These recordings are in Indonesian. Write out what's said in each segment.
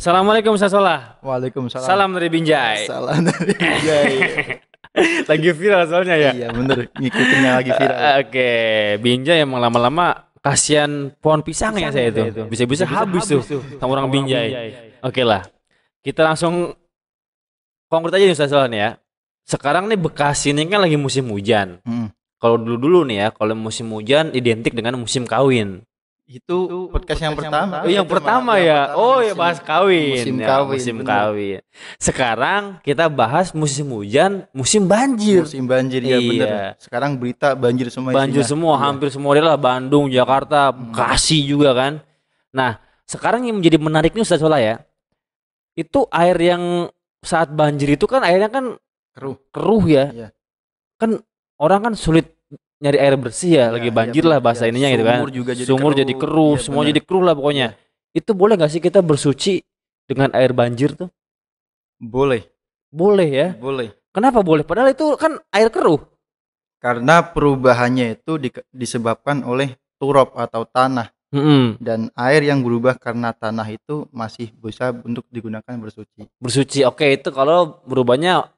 Assalamualaikum Ustaz Solah. Waalaikumsalam. Salam dari Binjai. Salam dari Binjai. Lagi viral soalnya ya. Iya bener, ngikutinnya lagi viral. Oke, Binjai emang lama-lama kasihan pohon pisangnya saya itu. Bisa-bisa habis tuh sama orang Binjai. Oke lah. Kita langsung konkret aja nih Ustaz Solah nih ya. Sekarang nih Bekasi ini kan lagi musim hujan. Kalau dulu-dulu nih ya, kalau musim hujan identik dengan musim kawin. Itu podcast yang pertama. Yang pertama ya. Oh ya, bahas kawin. Musim Ya, kawin. musim Bener. kawin. Sekarang kita bahas musim hujan, musim banjir. Musim banjir ya Iya. bener. Sekarang berita banjir semua Banjir isinya. semua, Iya. hampir semua daerah, Bandung, Jakarta, Bekasi juga kan. Nah, sekarang yang menjadi menarik nih Ustaz Solah ya. Itu air yang saat banjir itu kan airnya kan keruh ya. Iya. Kan orang kan sulit nyari air bersih ya, lagi Iya, banjir iya, lah bener. bahasa Iya, ininya gitu kan. sumur juga jadi Sumur keruh. jadi keruh, Iya, semua bener. jadi keruh lah pokoknya. Itu boleh gak sih kita bersuci dengan air banjir tuh? Boleh. Boleh ya. Boleh. Kenapa boleh? Padahal itu kan air keruh. Karena perubahannya itu disebabkan oleh turab atau tanah, dan air yang berubah karena tanah itu masih bisa untuk digunakan bersuci. Bersuci. Oke, itu kalau berubahnya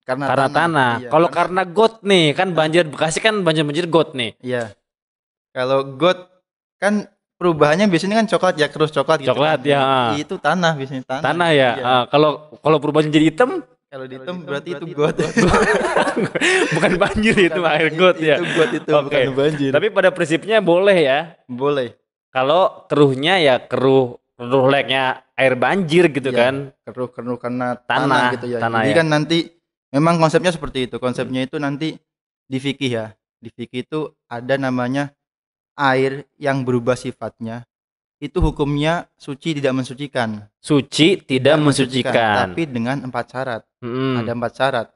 karena tanah. Iya, Kalau karena got nih, kan banjir Bekasi kan banjir got nih. Iya. Kalau got kan perubahannya biasanya kan coklat ya, keruh coklat gitu. Coklat, kan. ya. Itu tanah biasanya tanah. Tanah ya. Iya. Kalau perubahannya jadi hitam, Kalau dihitam berarti itu got. bukan banjir itu air got ya. Itu got itu Oke. bukan banjir. Tapi pada prinsipnya boleh ya. Boleh. Kalau keruhnya ya keruh leknya air banjir gitu Iya, kan. Keruh karena Tanah, tanah gitu ya. tanah Jadi ya. kan nanti memang konsepnya seperti itu. Konsepnya itu nanti di fikih ya. Di fikih itu ada namanya air yang berubah sifatnya. Itu hukumnya suci tidak mensucikan. Suci tidak mensucikan. Tapi dengan 4 syarat. Mm-mm. Ada 4 syarat.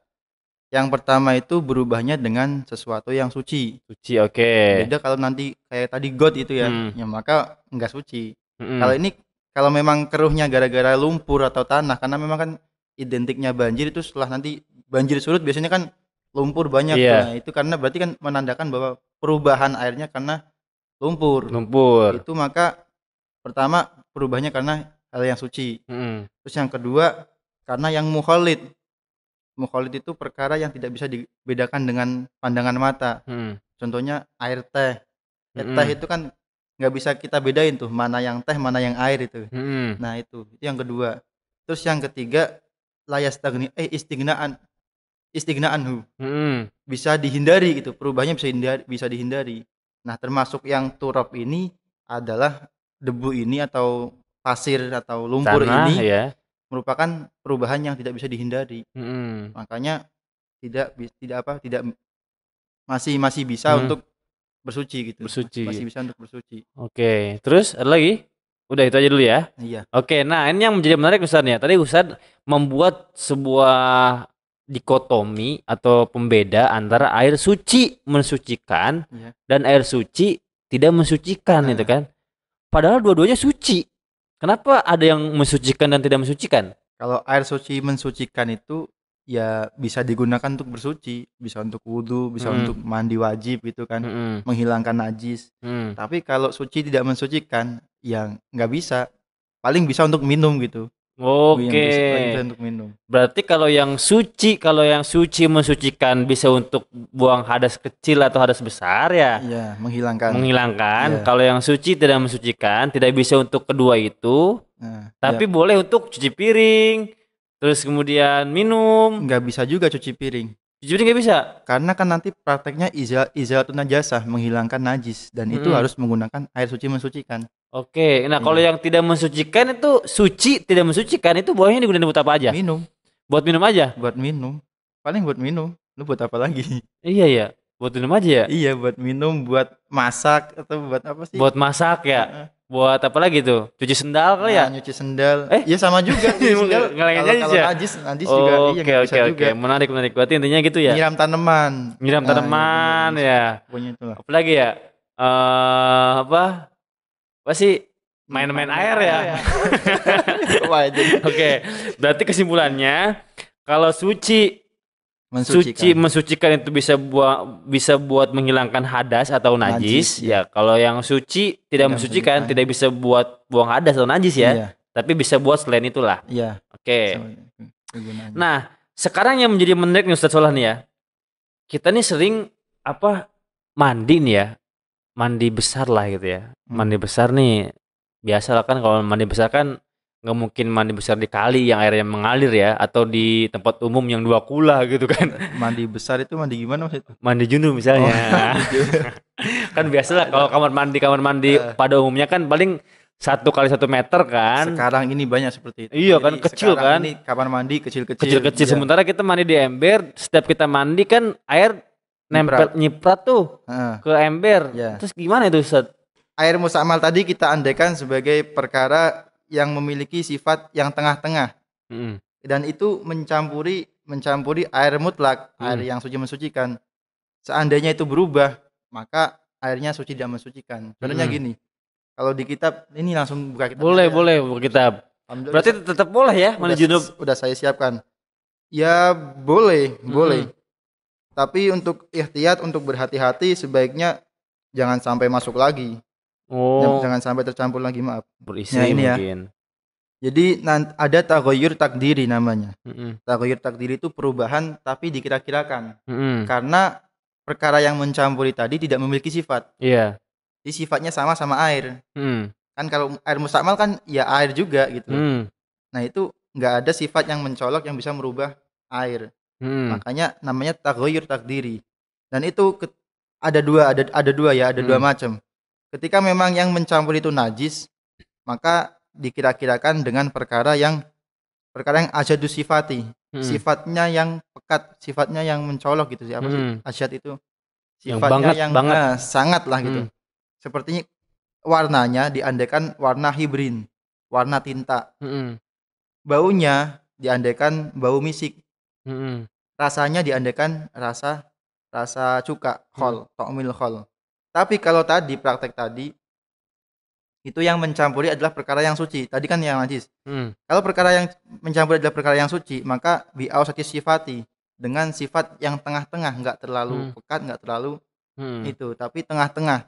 Yang pertama itu berubahnya dengan sesuatu yang suci. Suci, oke. Beda kalau nanti kayak tadi got itu ya, ya maka enggak suci. Kalau ini kalau memang keruhnya gara-gara lumpur atau tanah, karena memang kan identiknya banjir itu setelah nanti banjir surut biasanya kan lumpur banyak. Iya. Nah, itu karena berarti kan menandakan bahwa perubahan airnya karena lumpur. Itu maka pertama perubahannya karena hal yang suci. Terus yang kedua karena yang mukhalid. Mukhalid itu perkara yang tidak bisa dibedakan dengan pandangan mata. Contohnya air teh. Teh itu kan nggak bisa kita bedain tuh mana yang teh mana yang air itu. Nah itu yang kedua. Terus yang ketiga istighna'anhu. Bisa dihindari gitu, perubahannya bisa dihindari. Nah termasuk yang turab ini adalah debu ini atau pasir atau lumpur tanah, ini ya. merupakan perubahan yang tidak bisa dihindari. Makanya tidak masih bisa untuk bersuci gitu. Bersuci. Masih bisa untuk bersuci. Oke, terus ada lagi? Udah itu aja dulu ya. Iya. Oke, nah ini yang menjadi menarik Ustaz ya. Tadi Ustaz membuat sebuah dikotomi atau pembeda antara air suci mensucikan dan air suci tidak mensucikan itu kan. Padahal dua-duanya suci. Kenapa ada yang mensucikan dan tidak mensucikan? Kalau air suci mensucikan itu ya bisa digunakan untuk bersuci, bisa untuk wudhu, bisa untuk mandi wajib gitu kan, menghilangkan najis. Tapi kalau suci tidak mensucikan, ya nggak bisa. Paling bisa untuk minum gitu. Oke. Bisa untuk minum. Berarti kalau yang suci mensucikan bisa untuk buang hadas kecil atau hadas besar ya? Iya, menghilangkan. Iya. Kalau yang suci tidak mensucikan, tidak bisa untuk kedua itu. Tapi boleh untuk cuci piring. Terus kemudian minum. Nggak bisa juga cuci piring. Cuci piring nggak bisa? Karena kan nanti prakteknya izalatun najasah, menghilangkan najis. Dan itu harus menggunakan air suci mensucikan. Oke, nah kalau yang tidak mensucikan itu suci tidak mensucikan itu bolehnya digunakan buat apa aja? Minum. Buat minum aja? Buat minum. Paling buat minum. Lu buat apa lagi? Iya ya, buat minum aja ya? Iya, buat minum, buat masak atau buat apa sih? Buat masak ya? Buat apa lagi tuh? Cuci sendal kali ya? Nyuci sendal. Iya sama juga. Kalau najis juga Oke. Menarik. Berarti intinya gitu ya? Nyiram tanaman. Ya. Pokoknya itulah. Apa lagi ya? Apa sih? Main-main air ya? Oke. Berarti kesimpulannya kalau suci mensucikan itu bisa buat menghilangkan hadas atau najis ya. Kalau yang suci tidak mensucikan tidak bisa buat buang hadas atau najis ya. Tapi bisa buat selain itulah. Iya. Oke. Nah, sekarang yang menjadi menarik nih Ustadz Solah nih ya. Kita nih sering mandi nih ya. Mandi besar lah gitu ya. Mandi besar nih biasa lah kan, kalau mandi besar kan nggak mungkin mandi besar di kali yang airnya mengalir ya, atau di tempat umum yang 2 kula gitu kan. Mandi besar itu mandi gimana Mas itu? Mandi junub misalnya. Kan biasalah kalau kamar mandi pada umumnya kan paling 1 kali 1 meter kan. Sekarang ini banyak seperti itu. Iya kan, kecil kan. Ini kamar mandi kecil-kecil. Kecil-kecil, sementara kita mandi di ember, setiap kita mandi kan air nempel nyiprat tuh ke ember. Terus gimana itu Ustaz? Air mustakmal tadi kita andaikan sebagai perkara yang memiliki sifat yang tengah-tengah. Dan itu mencampuri air mutlak, air yang suci mensucikan. Seandainya itu berubah, maka airnya suci tidak mensucikan. Contohnya gini. Kalau di kitab ini langsung buka kitab. Boleh buka kitab. Berarti tetap boleh ya mandi junub? Udah saya siapkan. Ya boleh. Tapi untuk ihtiyat, untuk berhati-hati sebaiknya jangan sampai masuk lagi. Jangan sampai tercampur lagi, maaf. Berisi ini mungkin. Ya. Jadi ada taghayyur takdiri namanya. Taghayyur takdiri itu perubahan tapi dikira-kirakan. Karena perkara yang mencampuri tadi tidak memiliki sifat. Iya. Jadi sifatnya sama air. Kan kalau air mustakmal kan ya air juga gitu. Nah itu nggak ada sifat yang mencolok yang bisa merubah air. Makanya namanya taghayyur takdiri. Dan itu ada dua macam. Ketika memang yang mencampur itu najis, maka dikira-kirakan dengan perkara yang asyadu sifati. Sifatnya yang pekat, sifatnya yang mencolok gitu sih. Apa sih asyad itu? Sifatnya yang banget. Sangat lah gitu. Sepertinya warnanya diandaikan warna hibrin, warna tinta. Baunya diandaikan bau misik. Rasanya diandaikan rasa cuka, khol, ta'mil khol. Tapi kalau tadi praktek tadi itu yang mencampuri adalah perkara yang suci. Tadi kan yang najis. Kalau perkara yang mencampuri adalah perkara yang suci, maka bi'ausati sifati, dengan sifat yang tengah-tengah, enggak terlalu pekat, enggak terlalu itu, tapi tengah-tengah.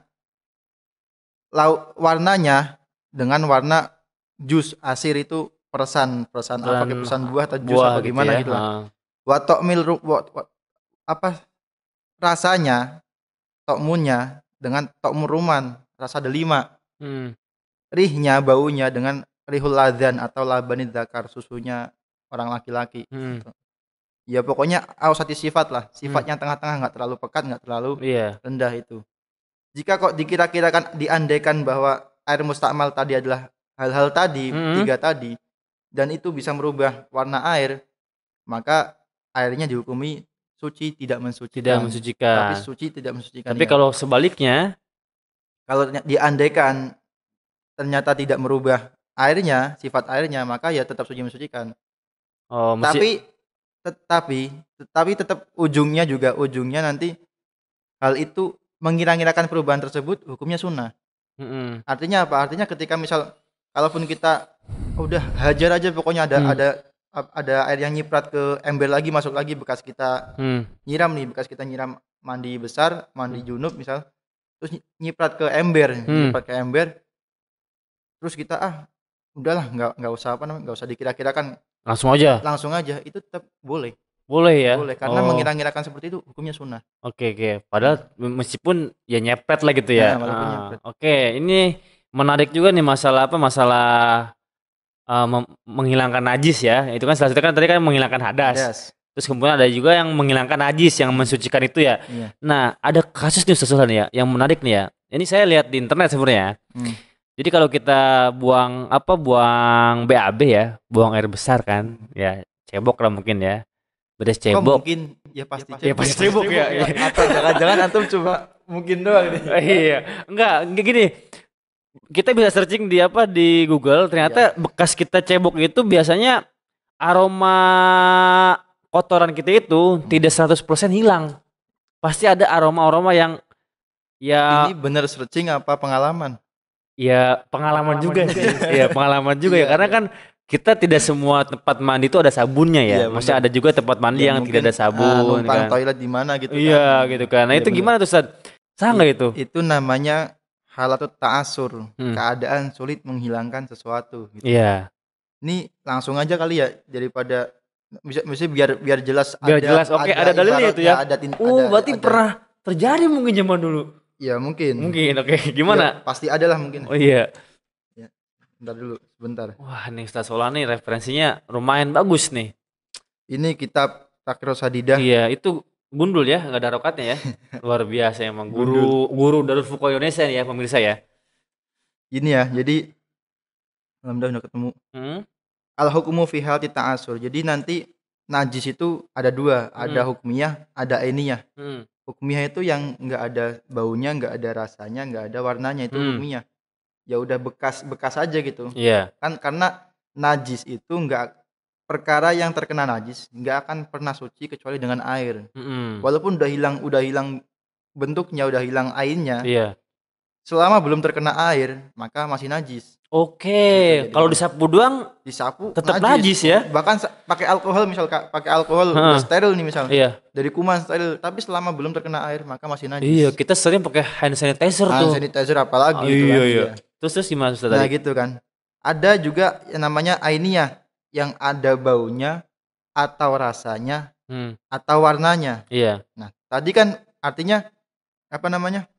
Warnanya dengan warna jus asir itu persan buah atau jus apa gimana gitu lah. Wa ta'mil rasanya, ta'munnya dengan ta'mur ruman, rasa delima. Rihnya, baunya dengan rihul ladzan atau labanid dzakar, susunya orang laki-laki. Ya pokoknya ausati sifat lah, sifatnya tengah-tengah, enggak terlalu pekat, enggak terlalu rendah itu. Jika kok dikira-kirakan, diandaikan bahwa air mustakmal tadi adalah hal-hal tadi, 3 tadi, dan itu bisa merubah warna air, maka airnya dihukumi suci tidak mensucikan. Tapi suci tidak mensucikan. Tapi kalau sebaliknya, kalau diandaikan ternyata tidak merubah airnya, sifat airnya, maka ya tetap suci mensucikan. Tapi tetap ujungnya nanti hal itu mengira-ngirakan perubahan tersebut hukumnya sunnah. Artinya apa? Artinya ketika misal kalaupun kita udah hajar aja pokoknya ada air yang nyiprat ke ember lagi, masuk lagi bekas kita nyiram mandi besar, mandi junub misal, terus nyiprat ke ember, terus kita udahlah nggak usah dikira-kirakan, langsung aja itu tetap boleh ya, karena mengira-ngirakan seperti itu hukumnya sunnah. Oke. Padahal meskipun ya nyepret lah gitu ya. Oke, ini menarik juga nih masalah menghilangkan najis ya. Itu kan salah satu kan tadi kan menghilangkan hadas. Terus kemudian ada juga yang menghilangkan najis, yang mensucikan itu ya. Nah, ada kasus nih Ustaz Solah nih ya, yang menarik nih ya. Ini saya lihat di internet sebenarnya. Jadi kalau kita buang BAB ya, buang air besar kan, ya cebok lah mungkin ya. Beres cebok. Mungkin ya pasti cebok ya. Atau jangan-jangan antum cuma mungkin doang nih. Iya. Enggak gini. Kita bisa searching di Google, ternyata bekas kita cebok itu biasanya aroma kotoran kita itu tidak 100% hilang. Pasti ada aroma-aroma yang ya. Ini benar searching apa pengalaman? Ya pengalaman juga sih. Iya, pengalaman juga ya, karena kan kita tidak semua tempat mandi itu ada sabunnya ya. Maksudnya ada juga tempat mandi yang tidak ada sabun kan. Toilet di mana gitu kan. Iya, gitu kan. Nah, itu gimana tuh Ustaz? Sah enggak itu? Itu namanya halatut ta'asur, keadaan sulit menghilangkan sesuatu gitu. Iya. Ini langsung aja kali ya, daripada bisa biar jelas. Biar jelas. Oke, ada dalilnya itu ya. Berarti ada. pernah terjadi mungkin zaman dulu. Ya mungkin. Oke. Gimana? Ya, pasti ada lah mungkin. Oh iya. Ya. Bentar dulu, sebentar. Wah, nih Ustaz Solan nih referensinya lumayan bagus nih. Ini kitab Takrus Hadidah. Iya, itu gundul ya, nggak ada rokatnya ya. Luar biasa emang guru Darul Fuqaha Indonesia nih ya pemirsa ya. Ini ya, jadi alhamdulillah udah ketemu. Al hukmu fi halti ta'asur. Jadi nanti najis itu ada dua, ada hukmiyah, ada ainiyah. Hukmiyah itu yang nggak ada baunya, nggak ada rasanya, nggak ada warnanya, itu hukmiyah. Ya udah bekas aja gitu. Iya. Kan karena najis itu nggak, perkara yang terkena najis nggak akan pernah suci kecuali dengan air. Walaupun udah hilang bentuknya, udah hilang ainnya. Iya. Selama belum terkena air, maka masih najis. Oke, kalau disapu doang disapu tetap najis ya. Bahkan pakai alkohol, misal pakai alkohol udah steril nih misal. Iya. Dari kuman steril, tapi selama belum terkena air maka masih najis. Iya, kita sering pakai hand sanitizer tuh. Hand sanitizer apalagi gitu kan. Iya. Terus gimana Ustaz tadi? Nah, gitu kan. Ada juga yang namanya ainiyah, yang ada baunya atau rasanya atau warnanya. Iya. Nah, tadi kan artinya apa namanya?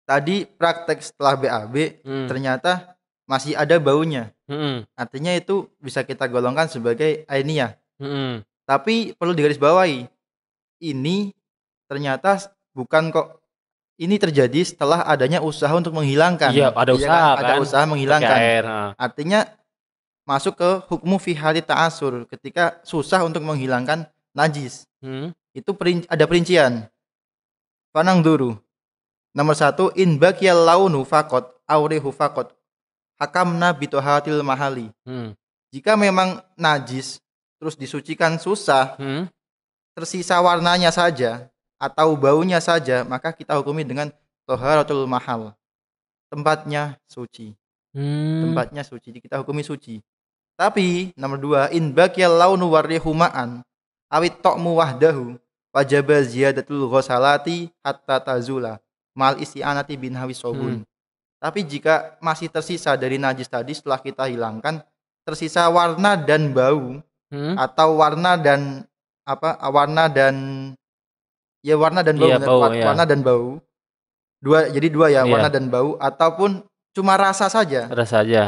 Tadi praktek setelah BAB ternyata masih ada baunya. Artinya itu bisa kita golongkan sebagai ainiyah. Tapi perlu digarisbawahi, ini ternyata bukan kok, ini terjadi setelah adanya usaha untuk menghilangkan. Iya, ada usaha kan? Ada usaha menghilangkan. Air, artinya masuk ke hukmu fi hali ta'asur, ketika susah untuk menghilangkan najis. Itu ada perincian. Panang duru. Nomor 1, in baqiyal launu faqat aurihu faqat hakamna bitohatil mahali. Jika memang najis terus disucikan susah, tersisa warnanya saja atau baunya saja, maka kita hukumi dengan toharatul mahal, tempatnya suci. Tempatnya suci, kita hukumi suci. Tapi nomor 2, in baqiyal launu warihu ma'an awit ta'mu wahdahu wajaba ziyadatul ghasalati hatta tazula mal isti'anati bin hawi sobun. Tapi jika masih tersisa dari najis tadi setelah kita hilangkan, tersisa warna dan bau, atau warna dan warna dan bau, iya, warna dan bau. Jadi dua ya, warna dan bau, ataupun cuma rasa saja.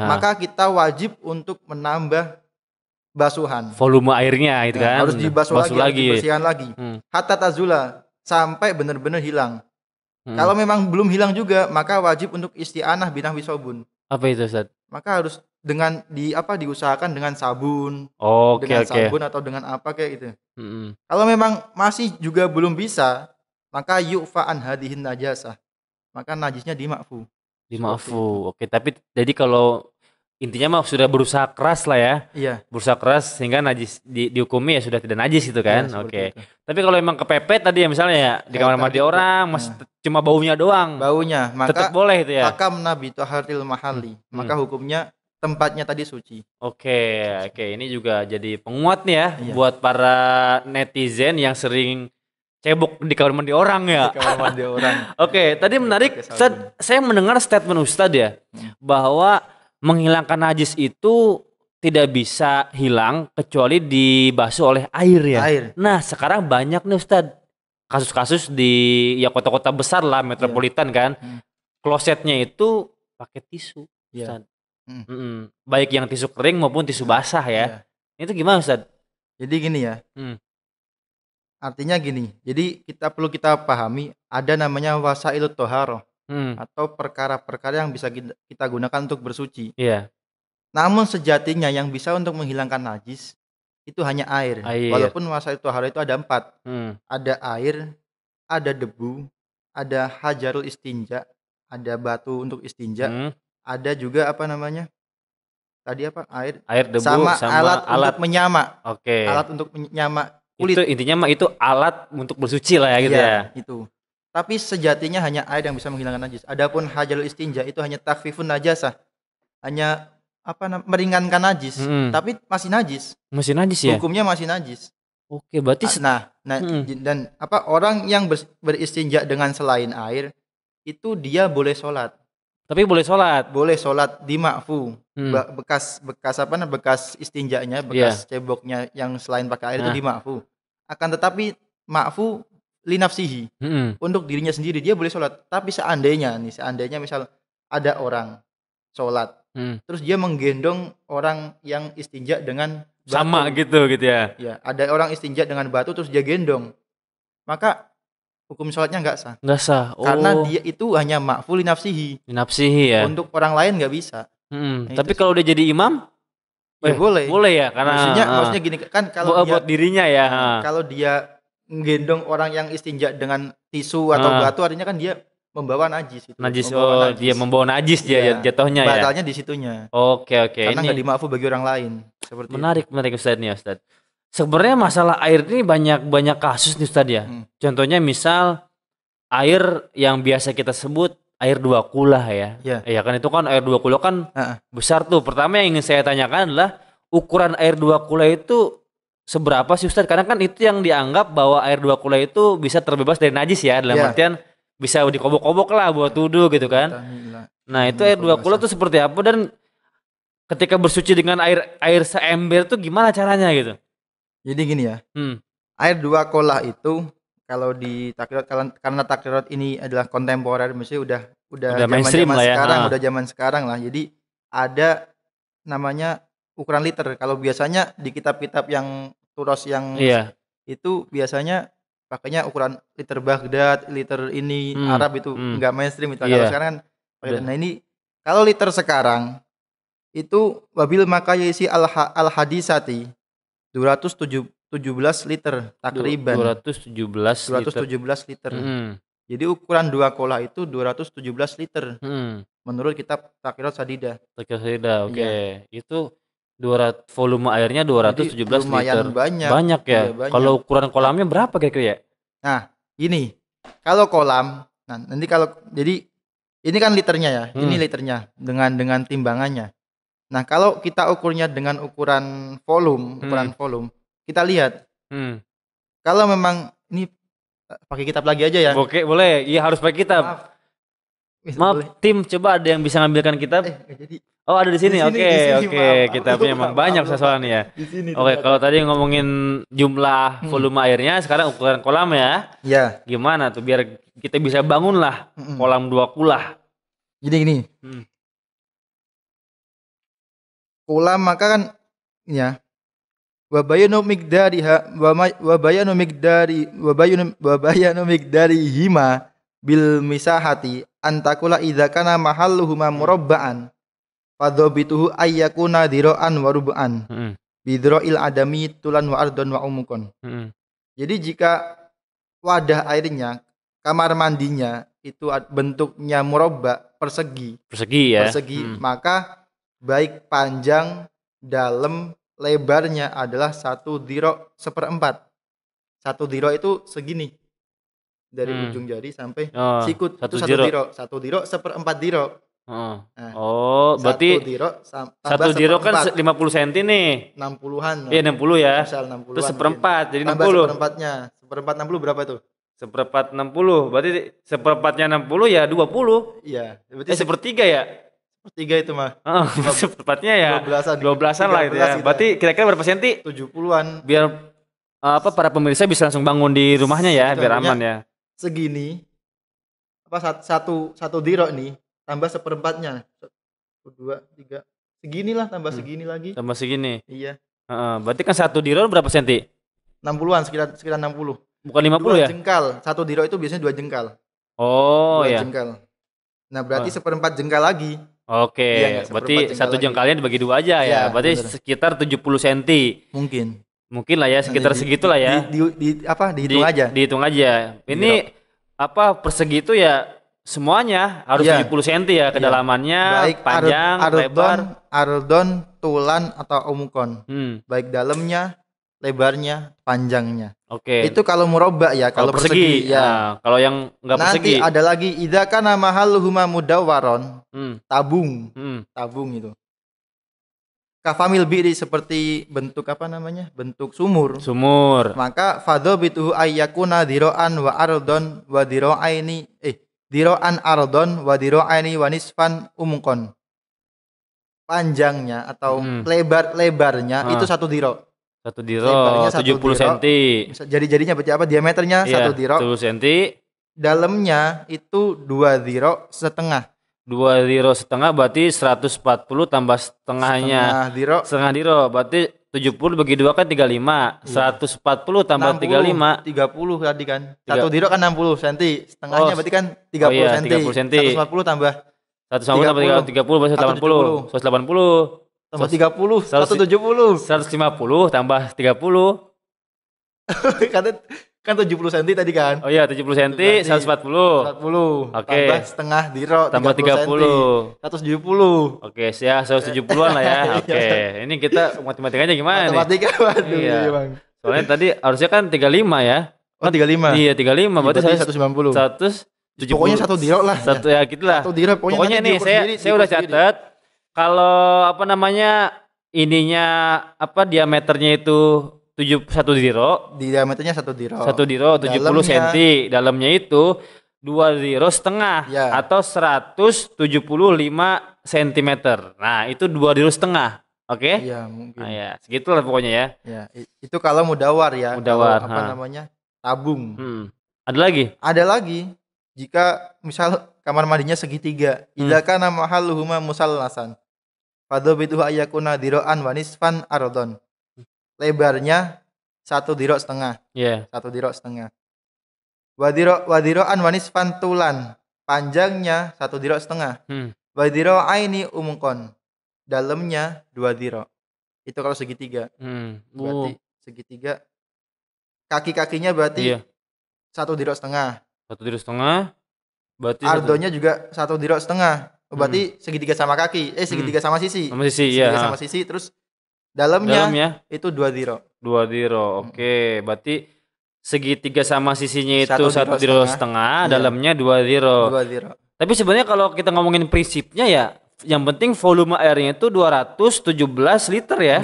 Maka kita wajib untuk menambah basuhan. Volume airnya itu kan. Harus dibasuh lagi. Dibersihkan lagi. Hatta tazula, sampai benar-benar hilang. Kalau memang belum hilang juga, maka wajib untuk isti'anah binahwi sobun. Apa itu Ustaz? Maka harus dengan diusahakan dengan sabun. Sabun atau dengan apa kayak gitu. Kalau memang masih juga belum bisa, maka yu'fa'an hadihin najasah. Maka najisnya dimakfu. Oke, tapi jadi kalau intinya mah sudah berusaha keras lah ya. Iya. Berusaha keras sehingga najis dihukumi ya sudah tidak najis gitu kan. Ya, oke. Tapi kalau emang kepepet tadi ya misalnya ya di kamar mandi orang masih cuma baunya doang. Maka tetap boleh itu ya. Hakam nabi toharil mahali. Maka hukumnya tempatnya tadi suci. Oke. Ini juga jadi penguat nih ya buat para netizen yang sering cebok di kamar mandi orang ya. Oke, tadi menarik. Saya mendengar statement Ustadz ya bahwa menghilangkan najis itu tidak bisa hilang kecuali dibasuh oleh air ya. Nah, sekarang banyak nih Ustadz kasus-kasus di kota-kota besar lah, metropolitan kan. Klosetnya itu pakai tisu, Ustadz. Baik yang tisu kering maupun tisu basah ya. Itu gimana Ustadz? Jadi gini ya. Artinya gini. Jadi perlu kita pahami ada namanya wasailut toharoh. Atau perkara-perkara yang bisa kita gunakan untuk bersuci. Namun sejatinya yang bisa untuk menghilangkan najis itu hanya air. Walaupun wasailut toharoh itu ada 4. Ada air, ada debu, ada hajarul istinja, ada batu untuk istinja, ada juga tadi air debu sama alat untuk menyama. Alat untuk menyama kulit. Itu intinya mah itu alat untuk bersuci lah ya gitu ya. Itu. Tapi sejatinya hanya air yang bisa menghilangkan najis. Adapun hajarul istinja itu hanya takfifun najasah. Hanya meringankan najis, tapi masih najis. Masih najis ya? Hukumnya masih najis. Oke, berarti dan orang yang beristinja dengan selain air itu dia boleh sholat. Tapi boleh sholat. Boleh sholat di ma'fu. Bekas istinjanya, bekas ceboknya yang selain pakai air itu di ma'fu. Akan tetapi ma'fu li nafsihi. Untuk dirinya sendiri dia boleh sholat. Tapi seandainya misal ada orang sholat, terus dia menggendong orang yang istinja dengan batu. Sama gitu ya. Ya, ada orang istinja dengan batu terus dia gendong. Maka hukum sholatnya nggak sah. Nggak sah. Karena dia itu hanya ma'fu li nafsihi. Ya. Untuk orang lain nggak bisa. Tapi kalau dia jadi imam, boleh. Boleh ya, karena maksudnya gini kan, kalau buat dirinya ya. Kalau dia menggendong orang yang istinja dengan tisu atau batu, artinya kan dia membawa najis itu. Dia membawa najis jatuhnya ya. Batalnya di situnya. Oke. Karena nggak dimaafu bagi orang lain. Seperti menarik Ustaz nih, Ustaz. Sebenarnya masalah air ini banyak kasus nih Ustaz ya. Contohnya misal air yang biasa kita sebut air 2 kulah ya. Ya kan itu kan air 2 kulah kan besar tuh. Pertama yang ingin saya tanyakan adalah ukuran air 2 kulah itu seberapa sih Ustaz? Karena kan itu yang dianggap bahwa air 2 kulah itu bisa terbebas dari najis ya. Dalam artian bisa dikobok-kobok lah buat wudu gitu kan. Nah itu air 2 kulah itu seperti apa, dan ketika bersuci dengan air seember tuh gimana caranya gitu? Jadi gini ya, air 2 kolah itu kalau di takrirat, karena takrirat ini adalah kontemporer, maksudnya udah mainstream lah ya. Udah zaman sekarang lah. Jadi ada namanya ukuran liter. Kalau biasanya di kitab-kitab yang turos yang itu biasanya pakainya ukuran liter Baghdad, liter ini Arab itu enggak mainstream itu. Kalau sekarang kan nah ini kalau liter sekarang itu wabil makayisi al hadisati 217 liter takriban. 217 liter. Jadi ukuran 2 kolah itu 217 liter. Menurut kitab Takrirat Sadida. Oke. Itu volume airnya 217 liter. Lumayan banyak ya. Kalau ukuran kolamnya berapa kira-kira ya? Nah, ini kalau kolam, jadi ini kan liternya ya. Ini liternya dengan timbangannya. Nah, kalau kita ukurnya dengan ukuran volume, kita lihat. Kalau memang ini pakai kitab lagi aja ya. Oke, boleh. Iya, harus pakai kitab. Maaf, tim, coba ada yang bisa ngambilkan kitab? Jadi. Oh, ada di sini. Oke. Kitabnya memang banyak soalnya ya. Oke, kalau tadi ngomongin jumlah volume airnya, sekarang ukuran kolam ya. Iya. Gimana tuh biar kita bisa bangun lah kolam 2 kulah. Jadi gini. Kolam maka kan ya wabayanu migdari hima bil misahati antakula idza kana mahalluhuma murabba'an fadhabituhu ayyakuna dira'an wa rub'an bidra'il adami tulan wa ardon wa umukon. Jadi jika wadah airnya, kamar mandinya itu bentuknya murabba, persegi ya. Maka baik panjang, dalam, lebarnya adalah 1 diro 1/4. 1 diro itu segini. Dari ujung jari sampai sikut itu 1 diro. 1 diro 1/4 diro. Berarti 1 diro kan 50 cm nih. 60-an. Iya 60 ya. Misal 60-an. Terus 1/4 jadi 60. Seperempatnya. 60 berapa itu? 1/4 60. Berarti 1/4-nya 60 ya 20. Iya. Berarti 1/3 ya? 1/3 itu mah. 1/4-nya ya 12-an lah itu ya. Berarti kira-kira berapa senti? 70-an. Biar para pemirsa bisa langsung bangun di rumahnya ya, biar aman ya. Segini. Satu diro nih tambah 1/4-nya. 1 2 3. Seginilah tambah segini lagi. Tambah segini. Iya. Berarti kan 1 diro berapa senti? 60-an, sekitar 60. Bukan 50 ya? 2 jengkal. 1 diro itu biasanya 2 jengkal. Oh 2 iya. jengkal. Nah, berarti 1/4 jengkal lagi. Oke, iya, berarti 1 jengkalnya dibagi 2 aja ya. Berarti bener. Sekitar 70 cm. Mungkin lah ya, sekitar segitulah ya. Dihitung aja. Dihitung aja. Ini persegi itu ya semuanya harus 70 cm ya, kedalamannya, baik panjang, lebar, ardon, tulan atau umukon. Baik dalamnya, lebarnya, panjangnya. Oke. Itu kalau murabba ya, kalau persegi ya. Nah, kalau yang enggak persegi. Nanti ada lagi idza kana mahalluhuma mudawwaron. Tabung. Tabung itu. Kafamil bi'ri, seperti bentuk bentuk sumur. Maka fadhabituhu ayyakuna dira'an wa ardon wa dira'aini diro'an ardon wa diro'aini wa nisfan umukon. Panjangnya atau lebarnya itu 1 diro. 1 diro 70 cm. Jari-jarinya berarti apa? Diameternya 1 diro. 10 cm. Dalamnya itu 2 diro setengah. 2 diro setengah berarti 140 tambah setengahnya. Setengah diro berarti 70 bagi 2 kan 35. 140 tambah 60, 35. 30 tadi kan. 1 diro kan 60 cm. Setengahnya berarti kan 30 cm. 30 cm. 140 tambah 150 tambah 30 berarti 180. 180. Tambah 30, 170. 150 tambah 30. Kan 70 cm tadi kan? Oh iya, 70 cm 140. Oke. Tambah setengah diro tambah 30. 170. Oke, ya 170-an lah ya. Oke. Ini kita matematikanya gimana Matematika, nih? Waduh, iya. Bang. Soalnya tadi harusnya kan 35 ya. Oh, 35. Iya, 35 berarti 190. 170. Pokoknya 1 diro lah. Satu ya gitulah. 1 diro pokoknya nih saya udah catat kalau apa namanya ininya apa diameternya itu 1 diro. Diameternya 1 diro. 1 diro 70 cm. Dalamnya itu 2 diro setengah atau 175 cm. Nah, itu 2 diro setengah. Oke? Iya, mungkin. Nah, ya, segitulah pokoknya ya. Ya, itu kalau mudawar ya. Mudawar. Apa namanya? Tabung. Ada lagi? Ada lagi. Jika misal kamar mandinya segitiga, idza kana mahalluhuma musallasan. Fadhabitu ayakuna diro'an wa nisfan ardon. Lebarnya 1 diro setengah. Iya. 1 diro setengah. Wa diro'an wa nisfan tulan. Panjangnya 1 diro setengah. Wa diro'aini umukon. Dalamnya 2 diro. Itu kalau segitiga. Berarti segitiga. Kaki-kakinya berarti 1 diro setengah. 1 diro setengah. Berarti Ardonya juga 1 diro setengah. Berarti segitiga sama kaki. Segitiga sama sisi. Sama sisi, iya. Segitiga sama sisi. Terus dalamnya itu 2 diro. 2 diro. Oke, berarti segitiga sama sisinya itu 1 diro setengah, dalamnya 2 diro. 2 diro. Tapi sebenarnya kalau kita ngomongin prinsipnya ya, yang penting volume airnya itu 217 liter ya.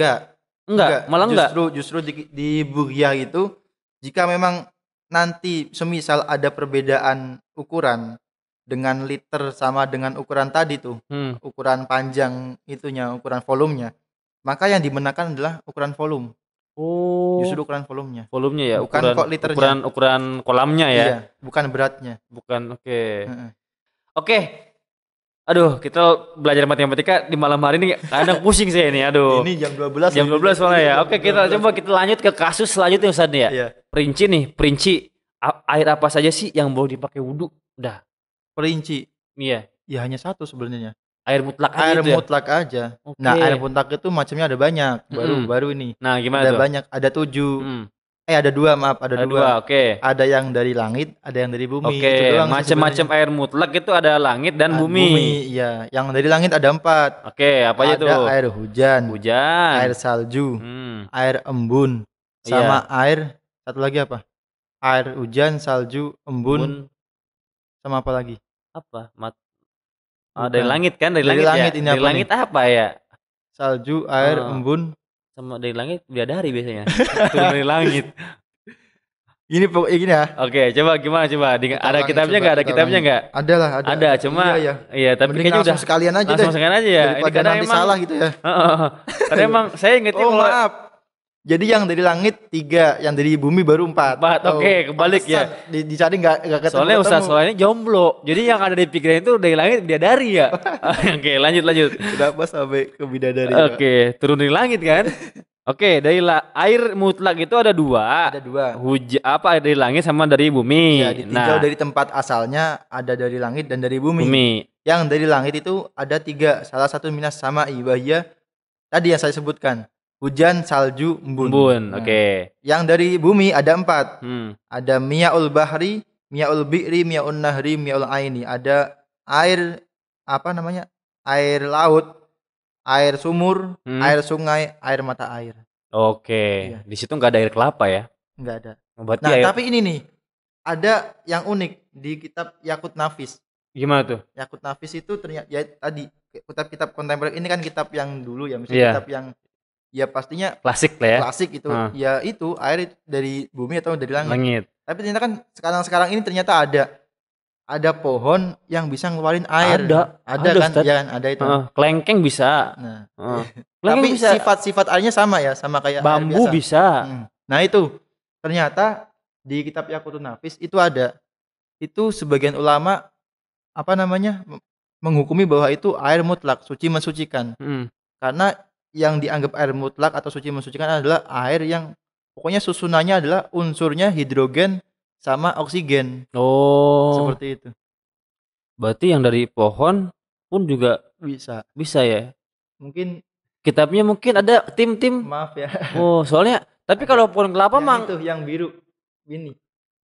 Enggak, malah enggak. Justru di Bughiyah itu jika memang nanti semisal ada perbedaan ukuran dengan liter sama dengan ukuran tadi tuh, ukuran panjang itunya, ukuran volumenya, maka yang dimenangkan adalah ukuran volume. Oh. Justru ukuran volumenya. Volumenya ya, bukan kok liternya. Ukuran kolamnya ya. Iya, bukan beratnya. Bukan, oke. Oke. Aduh, kita belajar matematika di malam hari ini kadang pusing saya ini, aduh. Ini jam 12. Jam 12 soalnya ya. Oke, kita coba kita lanjut ke kasus selanjutnya Ustaz ya. Iya. Perinci air apa saja sih yang boleh dipakai wudu? Udah. Perinci. Iya. Ya hanya 1 sebenarnya. Air mutlak aja. Air mutlak aja. Okay. Nah, air mutlak itu macamnya ada banyak. Baru ini. Nah, gimana ada tuh? Banyak, ada 7. Ada 2, maaf, ada 2. Oke. Ada yang dari langit, ada yang dari bumi. Oke. Macam-macam air mutlak itu ada langit dan bumi. Iya. Yang dari langit ada 4. Oke, apa aja tuh? Ada air hujan. Air salju. Air embun. Sama air satu lagi apa? Air hujan, salju, embun. Sama apa lagi? Apa? Dari langit kan? Dari langit ya? Dari langit apa ya? Salju, air, embun. Sama dari langit bidadari biasanya. Turun dari langit. Ini pokoknya gini ya. Oke, coba gimana coba? Ada kitabnya enggak? Ada kitabnya enggak? Ada lah, ada. Ada, cuma iya, tapi kayaknya udah sekalian aja langsung sekalian aja ya. Ini kadang nanti salah gitu ya. Karena emang saya ingetnya maaf. Jadi yang dari langit 3, yang dari bumi baru 4. Oke, kebalik ya. Dicari enggak ketemu. Soalnya Ustaz, soalnya jomblo. Jadi yang ada di pikiran itu dari langit bidadari ya. Oke, lanjut. Kenapa sampai ke bidadari? Oke, turun dari langit kan? Oke, dari air mutlak itu ada 2. Ada 2. Air dari langit sama dari bumi. Ya, ditinjau dari tempat asalnya ada dari langit dan dari bumi. Yang dari langit itu ada 3. Salah satu minas sama'i wahya tadi yang saya sebutkan. Hujan, salju, embun. Oke. Yang dari bumi ada 4. Ada miya'ul bahri, miya'ul bi'ri, miya'ul nahri, miya'ul aini. Ada air apa namanya? Air laut, air sumur, air sungai, air mata air. Oke. Iya. Di situ enggak ada air kelapa ya? Enggak ada. Berarti tapi ini nih. Ada yang unik di kitab Yakut Nafis. Gimana tuh? Yakut Nafis itu ternyata ya tadi kitab kontemporer ini kan kitab yang dulu ya, misalnya kitab yang ya pastinya klasik lah ya. Klasik itu. Ya itu air dari bumi atau dari langit. Langit. Tapi ternyata kan sekarang ini ternyata ada pohon yang bisa ngeluarin air. Ada kan? Ustaz. Ya kan, ada itu. Kelengkeng bisa. Nah. Kelengkeng Tapi bisa. sifat-sifat airnya sama ya, sama kayak bambu air biasa. Bisa. Nah, itu ternyata di kitab Yaqutun Nafis itu ada. Itu sebagian ulama menghukumi bahwa itu air mutlak, suci mensucikan. Karena yang dianggap air mutlak atau suci mensucikan adalah air yang pokoknya susunannya adalah unsurnya hidrogen sama oksigen. Seperti itu. Berarti yang dari pohon pun juga bisa ya. Mungkin kitabnya mungkin ada tim-tim. Maaf ya. Soalnya tapi kalau pohon kelapa itu yang biru ini.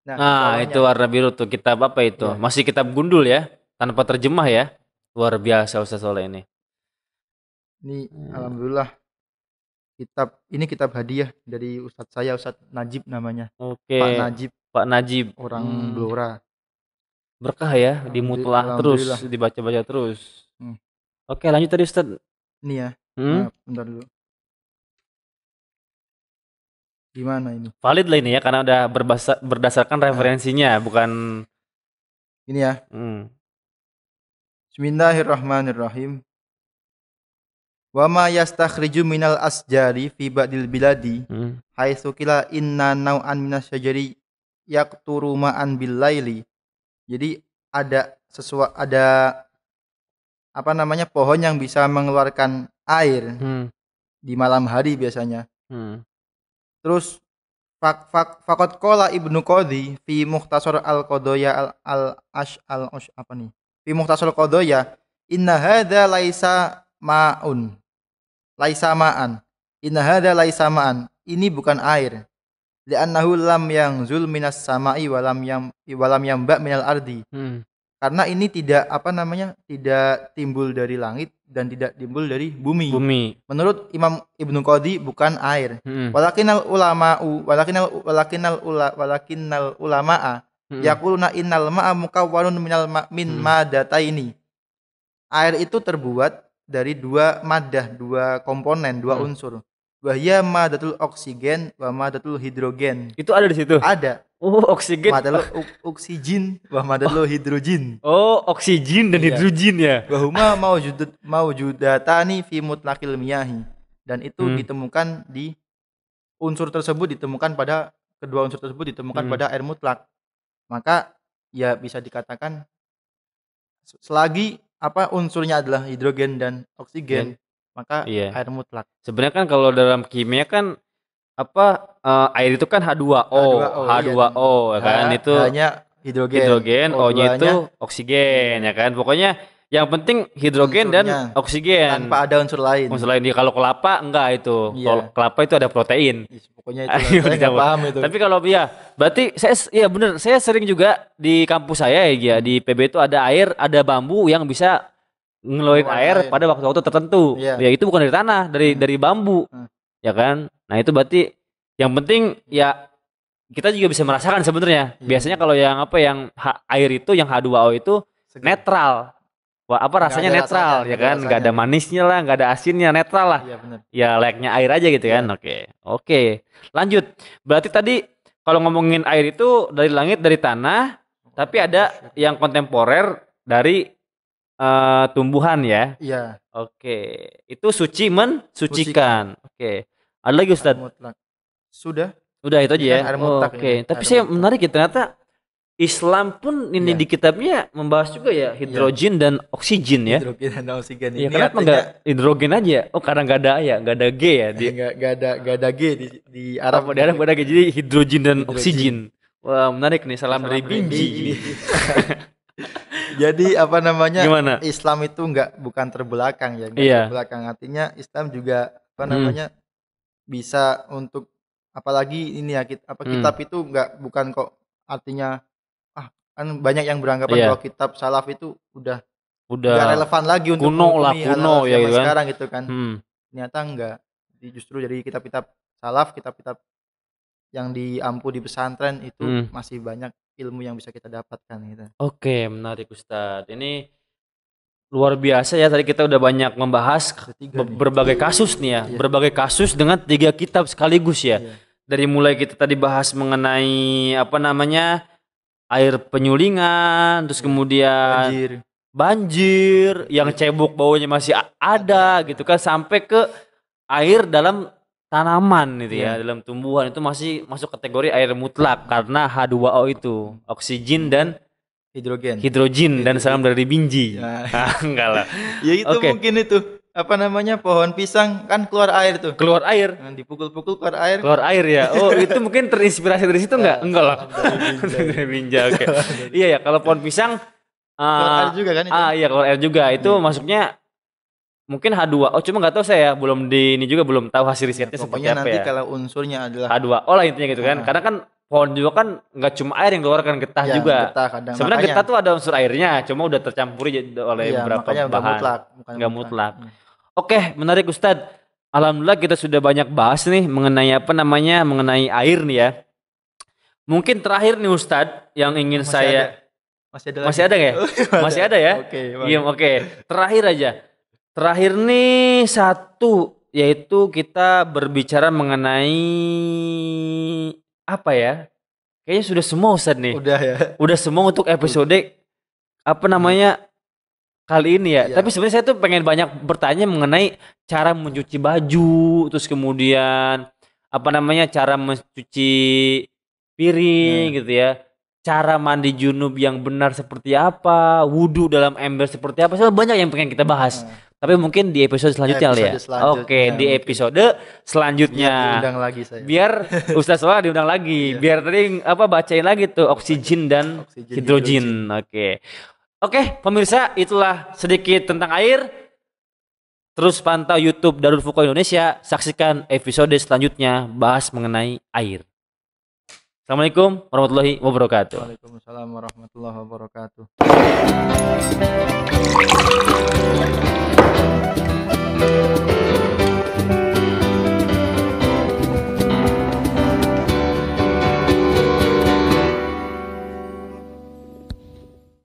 Nah itu warna biru tuh kitab apa itu? Ya. Masih kitab gundul ya, tanpa terjemah ya. Luar biasa Ustaz Soleh ini. Ini alhamdulillah kitab hadiah dari Ustadz saya, Ustadz Najib namanya. Oke. Pak Najib. Orang Blora. Berkah ya, dimutlah terus, dibaca-baca terus. Oke, lanjut tadi Ustadz. Ini ya. Nah, bentar dulu. Gimana ini? Valid lah ini ya, karena udah berdasarkan referensinya, bukan ini ya. Bismillahirrahmanirrahim. Wa ma yastakhriju minal asjari fi ba'dil biladi haitsu qila inna naw'an minasyajari yaqturu ma'an bil laili. Jadi ada pohon yang bisa mengeluarkan air di malam hari biasanya. Terus faqad qala Ibnu Qadhi fi Mukhtasar al-Qadaya fi Mukhtasar al-Qadaya inna hadza laisa ma'an. Inna hadza laisa ma'an. Ini bukan air. Li'annahu lam yanzul minas sama'i walam yamba minal ardi. Karena ini tidak tidak timbul dari langit dan tidak timbul dari bumi. Menurut Imam Ibnu Qadhi bukan air. Walakinnal ulama'a yaquluna innal ma'a mukawwanun min madataini. Air itu terbuat dari dua madah, dua komponen, dua unsur. Wahya madatul oksigen wa madatul hidrogen. Itu ada di situ? Ada. Oksigen. Madatul oksigen wa madatul hidrogen. Oksigen dan hidrogen ya. Wahuma maujudatani fi mutlaqil miyahi. Dan itu ditemukan di kedua unsur tersebut ditemukan pada air mutlak. Maka ya bisa dikatakan selagi unsurnya adalah hidrogen dan oksigen, maka air mutlak. Sebenarnya kan kalau dalam kimia kan air itu kan H2O kan, itu hanya hidrogen, O-nya itu oksigen ya kan. Pokoknya yang penting hidrogen dan oksigen tanpa ada unsur lain. Kalau kelapa enggak itu. Kalau kelapa itu ada protein. Pokoknya itu saya enggak paham itu. Tapi kalau berarti saya sering juga di kampus saya ya, di PB itu ada air, ada bambu yang bisa ngeluarin air pada waktu-waktu tertentu. Ya itu bukan dari tanah, dari bambu. Ya kan? Nah, itu berarti yang penting ya kita juga bisa merasakan sebenarnya. Biasanya kalau yang air itu yang H2O itu netral. Rasanya netral ya kan, nggak ada manisnya lah, nggak ada asinnya, netral lah. Iya benar. Ya layaknya air aja gitu kan. Oke. Lanjut. Berarti tadi kalau ngomongin air itu dari langit, dari tanah, tapi ada yang kontemporer dari tumbuhan ya. Iya. Oke. Itu suci mensucikan. Oke. Ada lagi Ustaz? Sudah itu aja ya. Oke. Tapi saya menarik ya, ternyata Islam pun ini di kitabnya membahas juga ya hidrogen dan oksigen ya. Hidrogen dan oksigen ini. Ya, kenapa enggak hidrogen aja? Karena enggak ada G ya. Enggak ada G di Arab. Di Arab enggak ada G, jadi hidrogen dan oksigen. Wah, menarik nih, salam dari Bimji. Jadi Gimana? Islam itu bukan terbelakang ya, terbelakang. Artinya Islam juga bisa untuk apalagi ini ya kitab itu bukan kok artinya kan banyak yang beranggapan bahwa kitab salaf itu udah nggak relevan lagi untuk kuno ya kan sekarang gitu kan. Ternyata enggak. Justru dari kitab-kitab salaf, kitab-kitab yang diampu di pesantren itu masih banyak ilmu yang bisa kita dapatkan gitu. Oke, menarik Ustadz. Ini luar biasa ya, tadi kita udah banyak membahas berbagai kasus nih ya, berbagai kasus dengan 3 kitab sekaligus ya. Dari mulai kita tadi bahas mengenai air penyulingan, terus kemudian banjir yang cebok baunya masih ada gitu kan, sampai ke air dalam tanaman gitu ya, dalam tumbuhan itu masih masuk kategori air mutlak karena H2O itu, oksigen dan hidrogen dan salam dari Binji. Enggak lah. Ya itu mungkin itu apa namanya, pohon pisang kan keluar air tuh. Keluar air. Dipukul-pukul keluar air. Keluar air ya. Oh, itu mungkin terinspirasi dari situ enggak? Enggak lah. Dari Binja. Oke. Iya ya, kalau pohon pisang keluar air juga kan itu? Iya keluar air juga. Itu masuknya mungkin H2O. Cuma nggak tahu saya, belum di ini juga belum tahu hasil risetnya seperti apa ya. Pokoknya nanti kalau unsurnya adalah H2O lah intinya gitu kan. Karena kan pohon juga kan nggak cuma air yang keluarkan, getah juga. Sebenarnya getah tuh ada unsur airnya, cuma udah tercampuri oleh beberapa bahan. Nggak mutlak. Oke, menarik Ustadz. Alhamdulillah kita sudah banyak bahas nih mengenai air nih ya. Mungkin terakhir nih Ustadz yang ingin masih ada ya? Masih ada ya? Oke. Terakhir aja. Terakhir nih satu, yaitu kita berbicara mengenai apa ya? Kayaknya sudah semua Ustadz nih. Udah ya. Udah semua untuk episode kali ini ya. Tapi sebenarnya saya tuh pengen banyak bertanya mengenai cara mencuci baju, terus kemudian cara mencuci piring gitu ya. Cara mandi junub yang benar seperti apa, wudu dalam ember seperti apa, banyak yang pengen kita bahas. Tapi mungkin di episode selanjutnya Oke, di episode selanjutnya. Diundang lagi saya. Biar Ustaz Soal diundang lagi, biar tadi bacain lagi tuh oksigen dan hidrogen. Oke, pemirsa, itulah sedikit tentang air. Terus pantau YouTube Darul Fuqaha Indonesia, saksikan episode selanjutnya bahas mengenai air. Assalamualaikum warahmatullahi wabarakatuh. Waalaikumsalam warahmatullahi wabarakatuh.